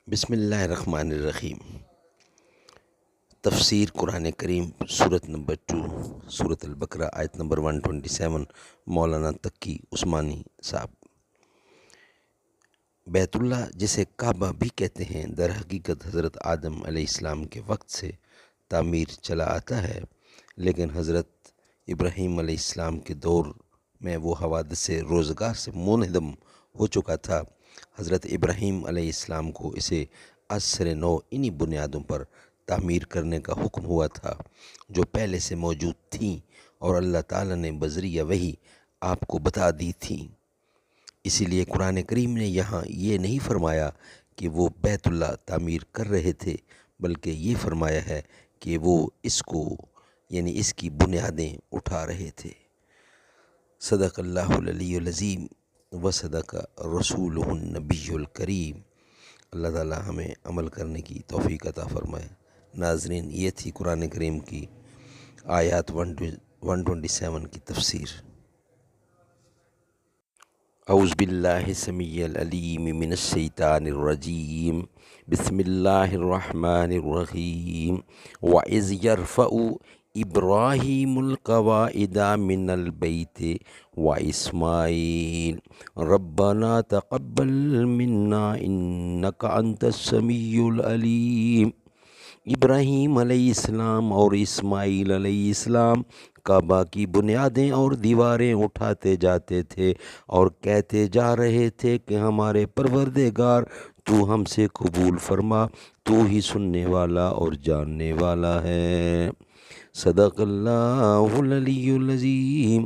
بسم اللہ الرحمن الرحیم۔ تفسیر قرآن کریم سورت نمبر 2 سورت البقرہ آیت نمبر 127 مولانا تقی عثمانی صاحب۔ بیت اللہ جسے کعبہ بھی کہتے ہیں در حقیقت حضرت آدم علیہ السلام کے وقت سے تعمیر چلا آتا ہے، لیکن حضرت ابراہیم علیہ السلام کے دور میں وہ حوادث سے روزگار سے منہدم ہو چکا تھا۔ حضرت ابراہیم علیہ السلام کو اسے از سر نو انہی بنیادوں پر تعمیر کرنے کا حکم ہوا تھا جو پہلے سے موجود تھیں اور اللہ تعالیٰ نے بذریعہ وحی آپ کو بتا دی تھیں۔ اسی لیے قرآن کریم نے یہاں یہ نہیں فرمایا کہ وہ بیت اللہ تعمیر کر رہے تھے، بلکہ یہ فرمایا ہے کہ وہ اس کو یعنی اس کی بنیادیں اٹھا رہے تھے۔ صدق اللہ العلی العظیم و صدق رسولہ النبی الکریم۔ اللہ تعالی ہمیں عمل کرنے کی توفیق عطا فرمائے۔ ناظرین، یہ تھی قرآن کریم کی آیات 127 کی تفسیر۔ اعوذ باللہ السمیع العلیم من الشیطان الرجیم، بسم اللہ الرحمن الرحیم۔ وَإِذْ يَرْفَعُ إِبْرَاهِيمُ الْقَوَاعِدَ مِنَ الْبَيْتِ وَإِسْمَاعِيلُ رَبَّنَا تَقَبَّلْ مِنَّا إِنَّكَ أَنْتَ السَّمِيعُ الْعَلِيمُ۔ ابراہیم علیہ السلام اور اسماعیل علیہ السلام کعبہ کی بنیادیں اور دیواریں اٹھاتے جاتے تھے اور کہتے جا رہے تھے کہ ہمارے پروردگار تو ہم سے قبول فرما، تو ہی سننے والا اور جاننے والا ہے۔ صدق اللہ العلی العظیم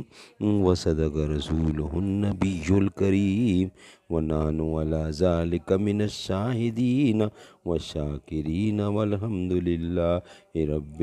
و صدق رسولہ النبی الکریم ونحن علی ذلک من الشاہدین والشاکرین والحمد للہ رب